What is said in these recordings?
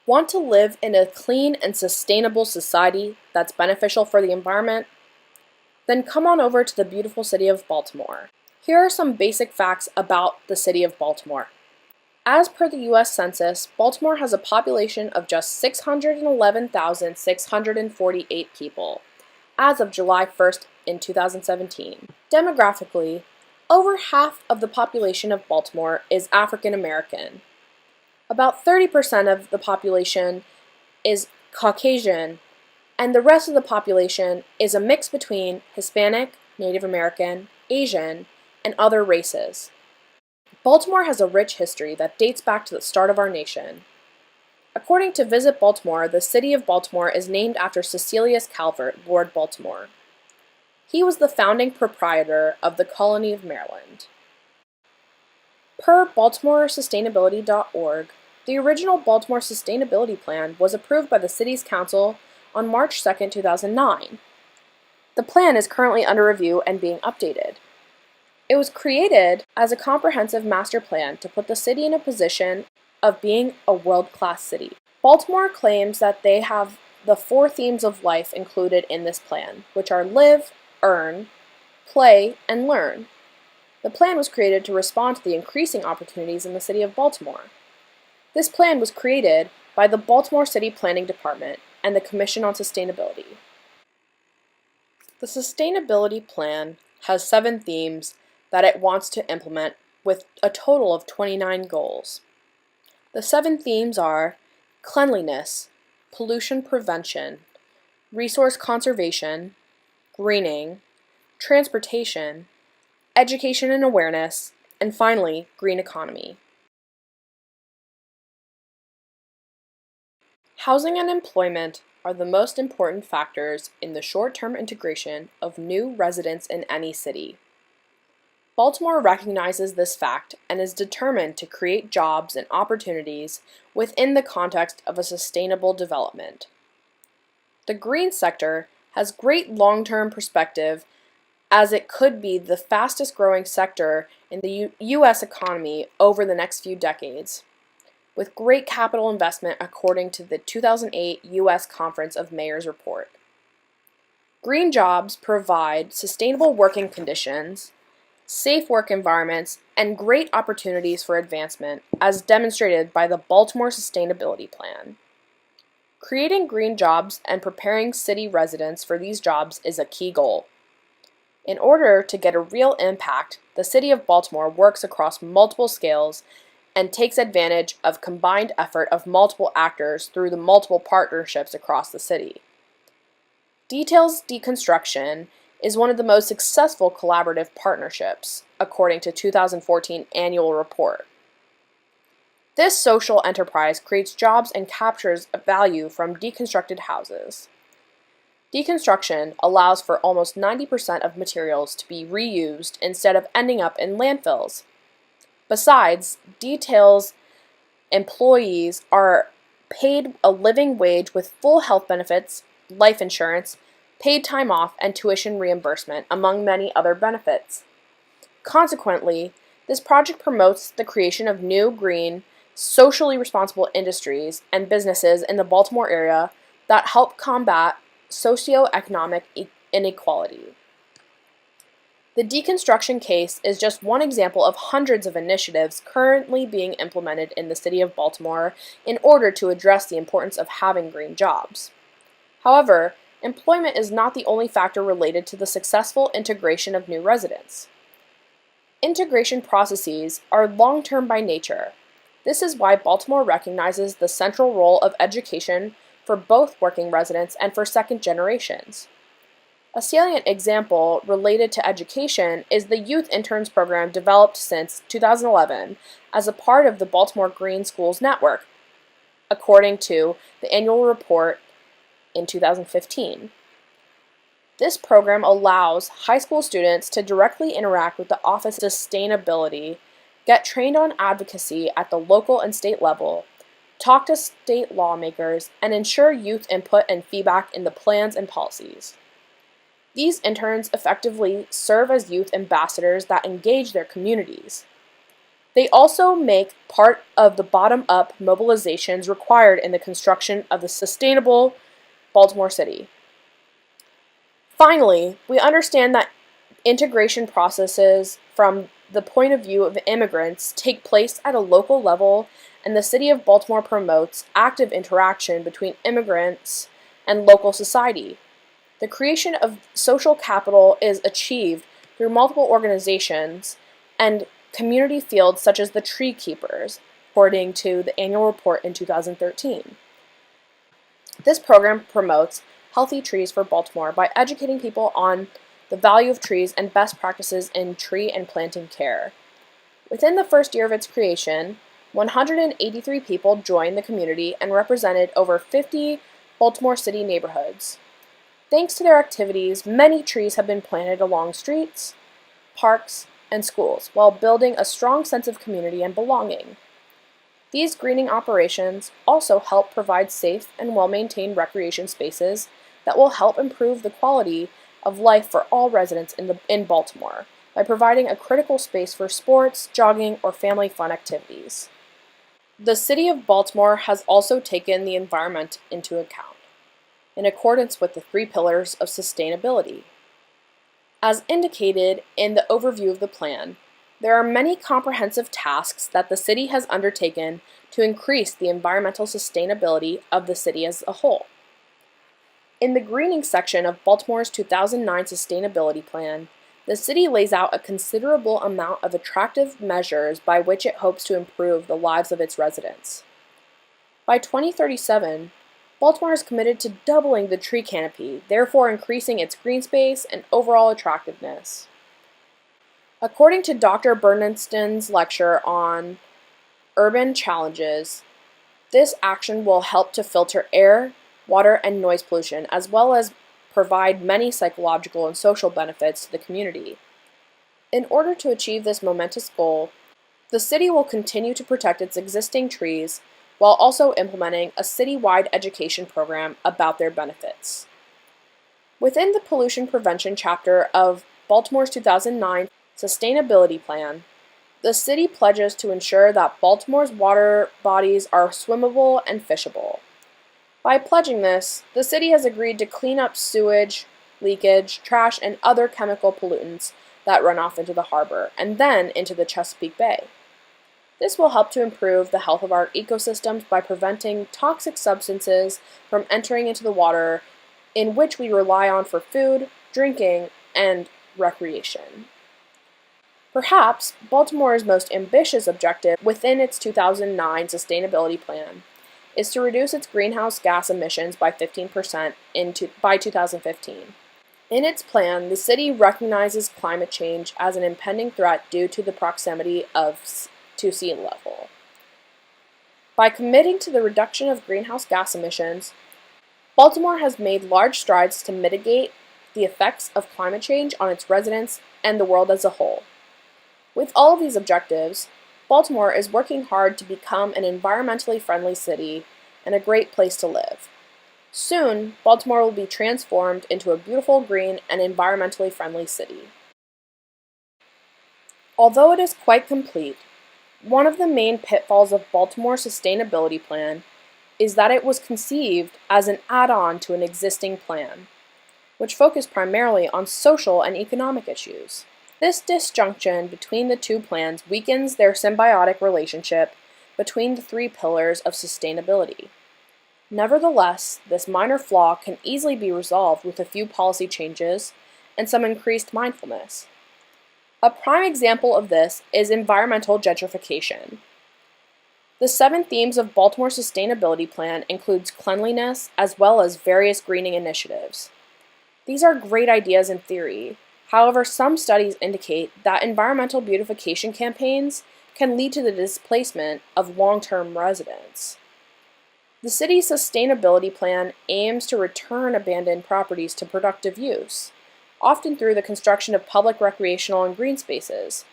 Want to live in a clean and sustainable society that's beneficial for the environment? Then come on over to the beautiful city of Baltimore. Here are some basic facts about the city of Baltimore. As per the U.S. Census, Baltimore has a population of just 611,648 people as of July 1st in 2017. Demographically, over half of the population of Baltimore is African American. About 30% of the population is Caucasian, and the rest of the population is a mix between Hispanic, Native American, Asian, and other races. Baltimore has a rich history that dates back to the start of our nation. According to Visit Baltimore, the city of Baltimore is named after Cecilius Calvert, Lord Baltimore. He was the founding proprietor of the colony of Maryland. Per BaltimoreSustainability.org, the original Baltimore Sustainability Plan was approved by the City's Council on March 2, 2009. The plan is currently under review and being updated. It was created as a comprehensive master plan to put the city in a position of being a world-class city. Baltimore claims that they have the 4 themes of life included in this plan, which are live, earn, play, and learn. The plan was created to respond to the increasing opportunities in the city of Baltimore. This plan was created by the Baltimore City Planning Department and the Commission on Sustainability. The Sustainability Plan has 7 themes that it wants to implement with a total of 29 goals. The 7 themes are cleanliness, pollution prevention, resource conservation, greening, transportation, education and awareness, and finally, green economy. Housing and employment are the most important factors in the short-term integration of new residents in any city. Baltimore recognizes this fact and is determined to create jobs and opportunities within the context of a sustainable development. The green sector has great long-term perspective as it could be the fastest growing sector in the U.S. economy over the next few decades, with great capital investment according to the 2008 U.S. Conference of Mayors report. Green jobs provide sustainable working conditions, safe work environments, and great opportunities for advancement, as demonstrated by the Baltimore Sustainability Plan. Creating green jobs and preparing city residents for these jobs is a key goal. In order to get a real impact, the City of Baltimore works across multiple scales and takes advantage of combined effort of multiple actors through the multiple partnerships across the city. Details Deconstruction is one of the most successful collaborative partnerships, according to 2014 annual report. This social enterprise creates jobs and captures value from deconstructed houses. Deconstruction allows for almost 90% of materials to be reused instead of ending up in landfills. Besides, Detail's employees are paid a living wage with full health benefits, life insurance, paid time off, and tuition reimbursement, among many other benefits. Consequently, this project promotes the creation of new, green, socially responsible industries and businesses in the Baltimore area that help combat socioeconomic inequality. The deconstruction case is just one example of hundreds of initiatives currently being implemented in the city of Baltimore in order to address the importance of having green jobs. However, employment is not the only factor related to the successful integration of new residents. Integration processes are long-term by nature. This is why Baltimore recognizes the central role of education for both working residents and for second generations. A salient example related to education is the Youth Interns program developed since 2011 as a part of the Baltimore Green Schools Network, according to the annual report in 2015. This program allows high school students to directly interact with the Office of Sustainability, get trained on advocacy at the local and state level, talk to state lawmakers, and ensure youth input and feedback in the plans and policies. These interns effectively serve as youth ambassadors that engage their communities. They also make part of the bottom-up mobilizations required in the construction of the sustainable Baltimore City. Finally, we understand that integration processes from the point of view of immigrants take place at a local level, and the City of Baltimore promotes active interaction between immigrants and local society. The creation of social capital is achieved through multiple organizations and community fields such as the Tree Keepers, according to the annual report in 2013. This program promotes healthy trees for Baltimore by educating people on the value of trees and best practices in tree and planting care. Within the first year of its creation, 183 people joined the community and represented over 50 Baltimore City neighborhoods. Thanks to their activities, many trees have been planted along streets, parks, and schools, while building a strong sense of community and belonging. These greening operations also help provide safe and well-maintained recreation spaces that will help improve the quality of life for all residents in Baltimore by providing a critical space for sports, jogging, or family fun activities. The City of Baltimore has also taken the environment into account, in accordance with the 3 pillars of sustainability. As indicated in the overview of the plan, there are many comprehensive tasks that the city has undertaken to increase the environmental sustainability of the city as a whole. In the greening section of Baltimore's 2009 Sustainability Plan, the city lays out a considerable amount of attractive measures by which it hopes to improve the lives of its residents. By 2037, Baltimore is committed to doubling the tree canopy, therefore increasing its green space and overall attractiveness. According to Dr. Bernstein's lecture on urban challenges, this action will help to filter air, water, and noise pollution, as well as provide many psychological and social benefits to the community. In order to achieve this momentous goal, the city will continue to protect its existing trees while also implementing a citywide education program about their benefits. Within the pollution prevention chapter of Baltimore's 2009 Sustainability Plan, the city pledges to ensure that Baltimore's water bodies are swimmable and fishable. By pledging this, the city has agreed to clean up sewage, leakage, trash, and other chemical pollutants that run off into the harbor and then into the Chesapeake Bay. This will help to improve the health of our ecosystems by preventing toxic substances from entering into the water in which we rely on for food, drinking, and recreation. Perhaps Baltimore's most ambitious objective within its 2009 Sustainability Plan is to reduce its greenhouse gas emissions by 15% by 2015. In its plan, the city recognizes climate change as an impending threat due to the proximity to sea level. By committing to the reduction of greenhouse gas emissions, Baltimore has made large strides to mitigate the effects of climate change on its residents and the world as a whole. With all of these objectives, Baltimore is working hard to become an environmentally friendly city and a great place to live. Soon, Baltimore will be transformed into a beautiful, green, and environmentally friendly city. Although it is quite complete, one of the main pitfalls of Baltimore's sustainability plan is that it was conceived as an add-on to an existing plan, which focused primarily on social and economic issues. This disjunction between the 2 plans weakens their symbiotic relationship between the 3 pillars of sustainability. Nevertheless, this minor flaw can easily be resolved with a few policy changes and some increased mindfulness. A prime example of this is environmental gentrification. The 7 themes of Baltimore's sustainability plan includes cleanliness as well as various greening initiatives. These are great ideas in theory. However, some studies indicate that environmental beautification campaigns can lead to the displacement of long-term residents. The city's sustainability plan aims to return abandoned properties to productive use, often through the construction of public recreational and green spaces.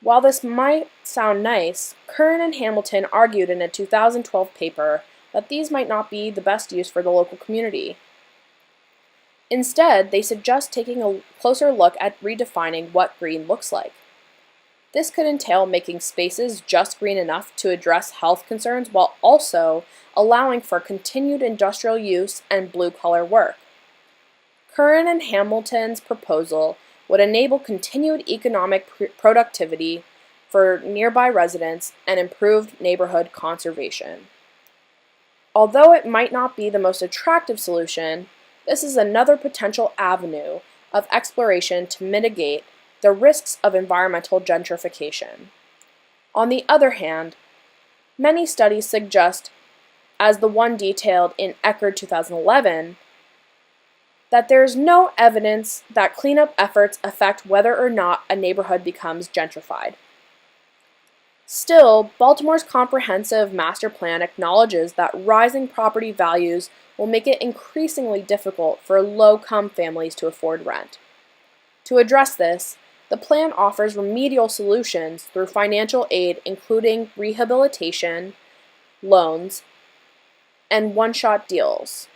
While this might sound nice, Curran and Hamilton argued in a 2012 paper that these might not be the best use for the local community. Instead, they suggest taking a closer look at redefining what green looks like. This could entail making spaces just green enough to address health concerns while also allowing for continued industrial use and blue-collar work. Curran and Hamilton's proposal would enable continued economic productivity for nearby residents and improved neighborhood conservation. Although it might not be the most attractive solution, this is another potential avenue of exploration to mitigate the risks of environmental gentrification. On the other hand, many studies suggest, as the one detailed in Eckerd 2011, that there is no evidence that cleanup efforts affect whether or not a neighborhood becomes gentrified. Still, Baltimore's comprehensive master plan acknowledges that rising property values will make it increasingly difficult for low-income families to afford rent. To address this, the plan offers remedial solutions through financial aid including rehabilitation, loans, and one-shot deals.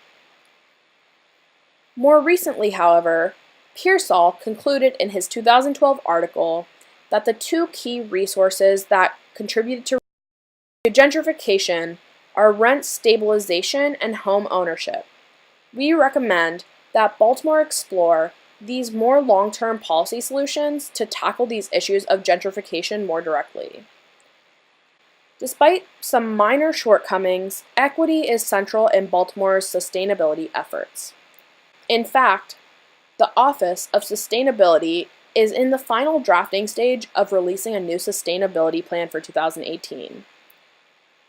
More recently, however, Pearsall concluded in his 2012 article that the two key resources that contributed to gentrification are rent stabilization and home ownership. We recommend that Baltimore explore these more long-term policy solutions to tackle these issues of gentrification more directly. Despite some minor shortcomings, equity is central in Baltimore's sustainability efforts. In fact, the Office of Sustainability is in the final drafting stage of releasing a new sustainability plan for 2018.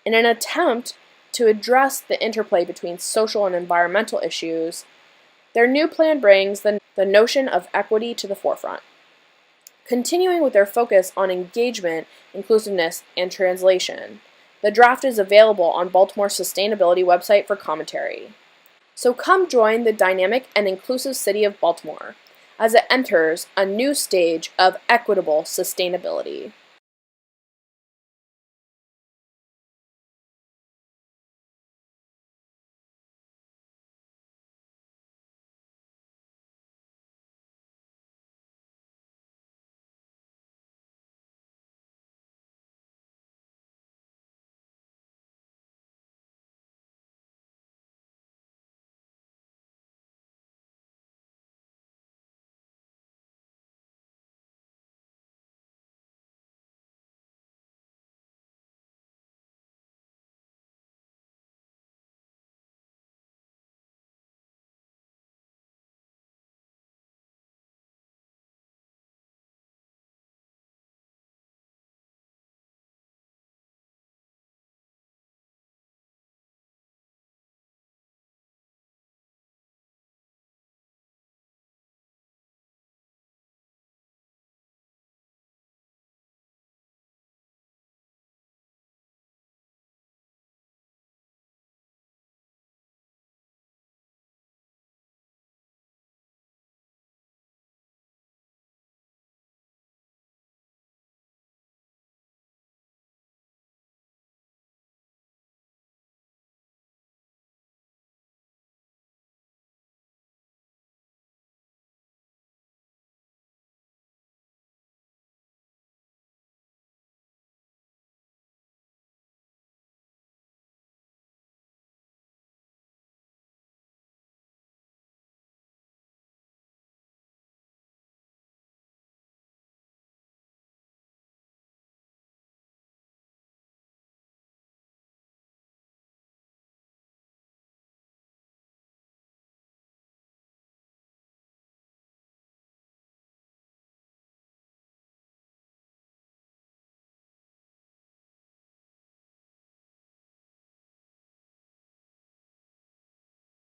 In an attempt to address the interplay between social and environmental issues, their new plan brings the notion of equity to the forefront. Continuing with their focus on engagement, inclusiveness, and translation, the draft is available on Baltimore's sustainability website for commentary. So come join the dynamic and inclusive city of Baltimore as it enters a new stage of equitable sustainability.